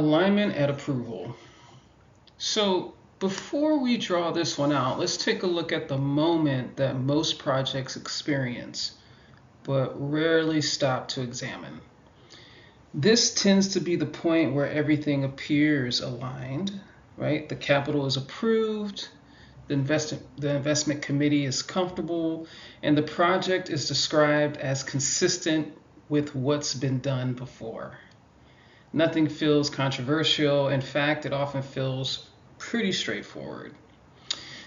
Alignment at approval. So before we draw this one out, let's take a look at the moment that most projects experience, but rarely stop to examine. This tends to be the point where everything appears aligned, right? The capital is approved, the investment committee is comfortable, and the project is described as consistent with what's been done before. Nothing feels controversial. In fact, it often feels pretty straightforward.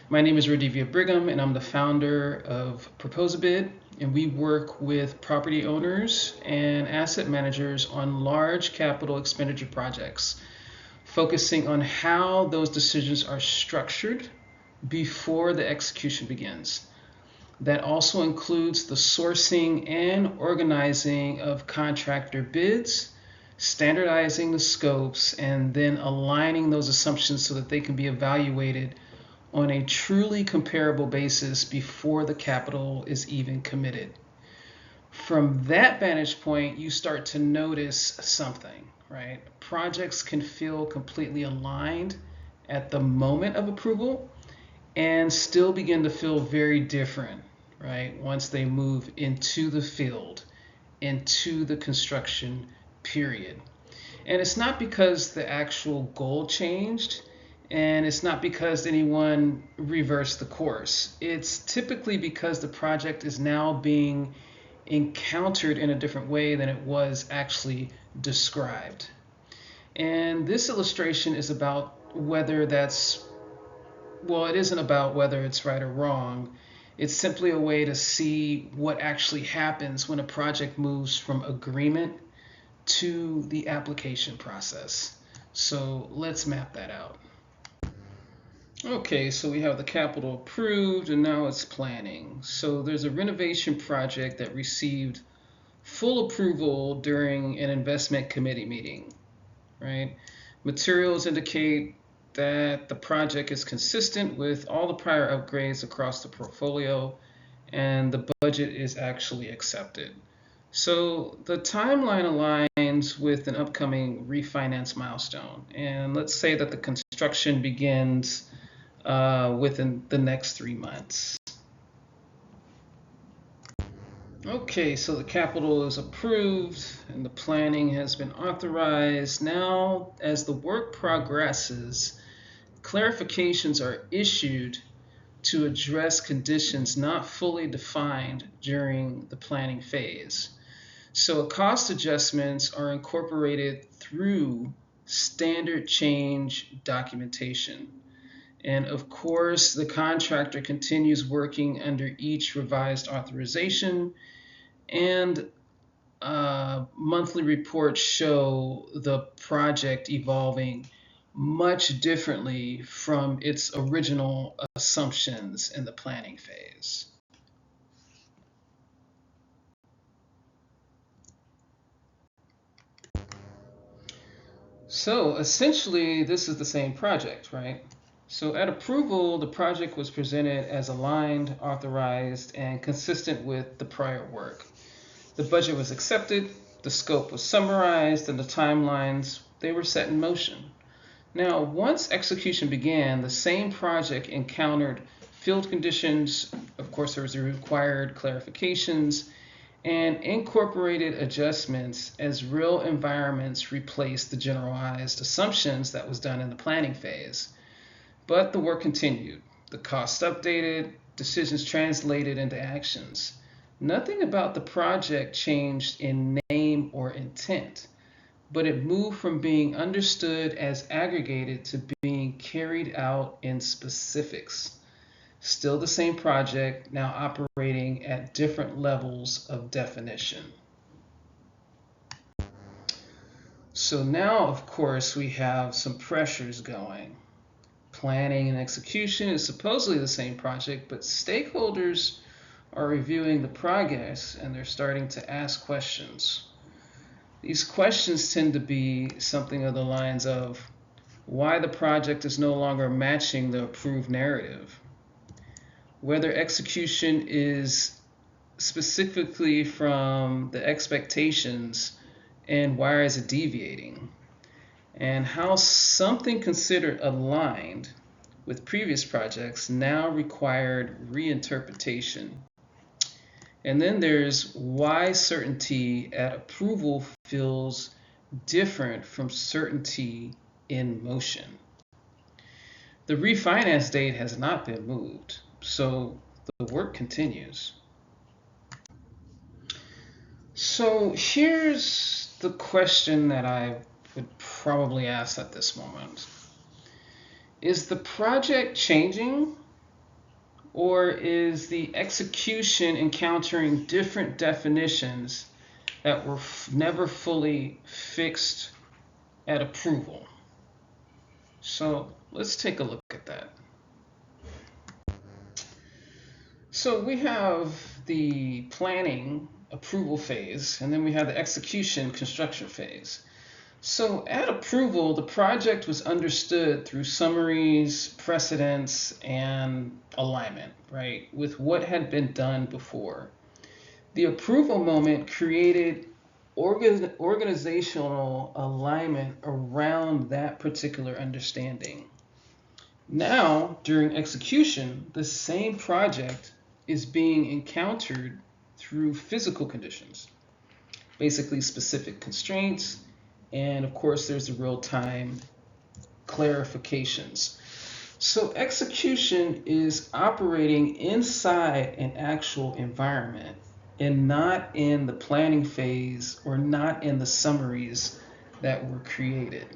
My name is RoDevia Brigham, and I'm the founder of Proposabid, and we work with property owners and asset managers on large capital expenditure projects, focusing on how those decisions are structured before the execution begins. That also includes the sourcing and organizing of contractor bids, standardizing the scopes, and then aligning those assumptions so that they can be evaluated on a truly comparable basis before the capital is even committed. From that vantage point, you start to notice something, right? Projects can feel completely aligned at the moment of approval and still begin to feel very different, right? Once they move into the field, into the construction period. And it's not because the actual goal changed, and it's not because anyone reversed the course. It's typically because the project is now being encountered in a different way than it was actually described. And this illustration is about whether that's, well, it isn't about whether it's right or wrong. It's simply a way to see what actually happens when a project moves from agreement to the application process. So let's map that out. Okay, so we have the capital approved and now it's planning. So there's a renovation project that received full approval during an investment committee meeting, right? Materials indicate that the project is consistent with all the prior upgrades across the portfolio, and the budget is actually accepted. So the timeline aligns with an upcoming refinance milestone, and let's say that the construction begins within the next 3 months. Okay, so the capital is approved and the planning has been authorized. Now, as the work progresses, clarifications are issued to address conditions not fully defined during the planning phase. So cost adjustments are incorporated through standard change documentation. And of course, the contractor continues working under each revised authorization, and monthly reports show the project evolving much differently from its original assumptions in the planning phase. So essentially, this is the same project, right? So at approval, the project was presented as aligned, authorized, and consistent with the prior work. The budget was accepted, the scope was summarized, and the timelines, they were set in motion. Now, once execution began, the same project encountered field conditions. Of course, there was the required clarifications and incorporated adjustments as real environments replaced the generalized assumptions that was done in the planning phase. But the work continued. The costs updated, decisions translated into actions. Nothing about the project changed in name or intent, but it moved from being understood as aggregated to being carried out in specifics. Still the same project, now operating at different levels of definition. So now, of course, we have some pressures going. Planning and execution is supposedly the same project, but stakeholders are reviewing the progress and they're starting to ask questions. These questions tend to be something of the lines of why the project is no longer matching the approved narrative, whether execution is specifically from the expectations and why is it deviating, and how something considered aligned with previous projects now required reinterpretation. And then there's why certainty at approval feels different from certainty in motion. The refinance date has not been moved, so the work continues. So here's the question that I would probably ask at this moment. Is the project changing, or is the execution encountering different definitions that were never fully fixed at approval? So let's take a look at that. So we have the planning approval phase, and then we have the execution construction phase. So at approval, the project was understood through summaries, precedents, and alignment, right, with what had been done before. The approval moment created organizational alignment around that particular understanding. Now, during execution, the same project is being encountered through physical conditions, basically specific constraints, and of course there's the real-time clarifications. So execution is operating inside an actual environment and not in the planning phase or not in the summaries that were created.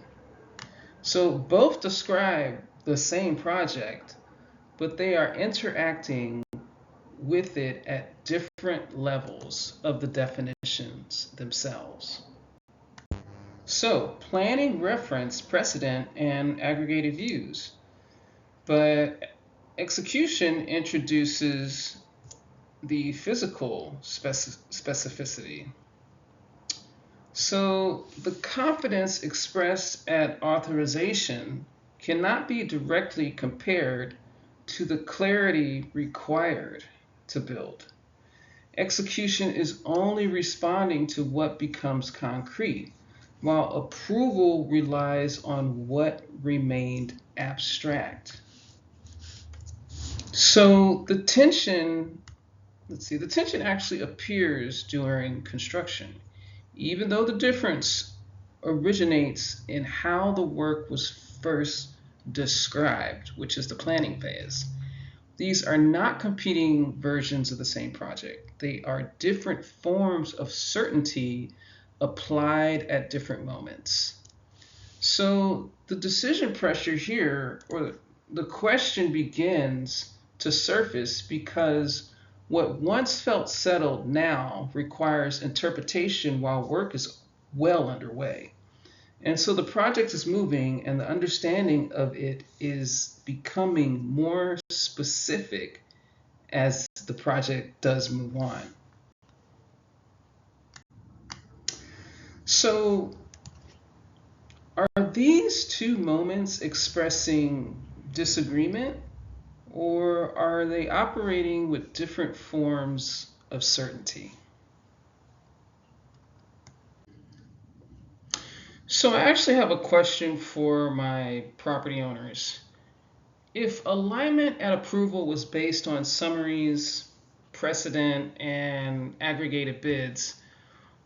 So both describe the same project, but they are interacting with it at different levels of the definitions themselves. So planning reference precedent and aggregated views, but execution introduces the physical specificity. So the confidence expressed at authorization cannot be directly compared to the clarity required to build. Execution is only responding to what becomes concrete, while approval relies on what remained abstract. So the tension actually appears during construction, even though the difference originates in how the work was first described, which is the planning phase. These are not competing versions of the same project. They are different forms of certainty applied at different moments. So the decision pressure here, or the question, begins to surface because what once felt settled now requires interpretation while work is well underway. And so the project is moving and the understanding of it is becoming more specific as the project does move on. So are these two moments expressing disagreement, or are they operating with different forms of certainty? So I actually have a question for my property owners. If alignment at approval was based on summaries, precedent, and aggregated bids,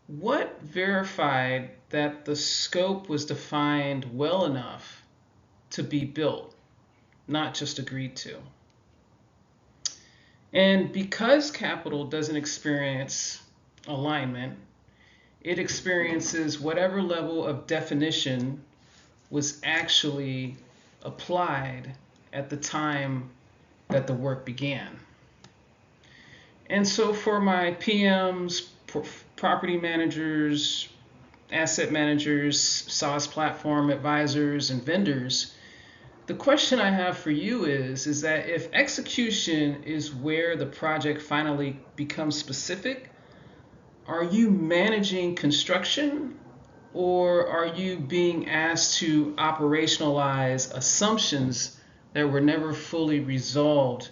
what verified that the scope was defined well enough to be built, not just agreed to? And because capital doesn't experience alignment, it experiences whatever level of definition was actually applied at the time that the work began. And so for my PMs, property managers, asset managers, SaaS platform advisors, and vendors, the question I have for you is that if execution is where the project finally becomes specific, are you managing construction, or are you being asked to operationalize assumptions that were never fully resolved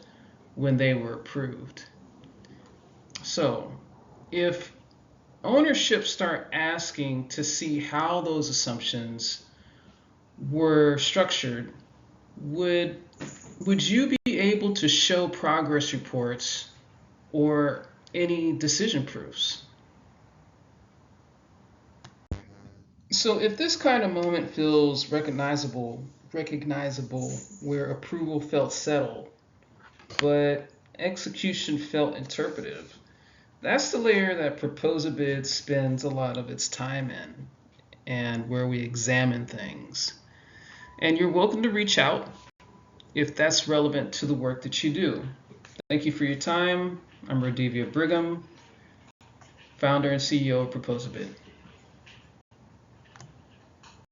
when they were approved? So if ownership start asking to see how those assumptions were structured, would you be able to show progress reports or any decision proofs? So if this kind of moment feels recognizable where approval felt settled, but execution felt interpretive, that's the layer that Proposabid spends a lot of its time in and where we examine things. And you're welcome to reach out if that's relevant to the work that you do. Thank you for your time. I'm RoDevia Brigham, founder and CEO of Proposabid.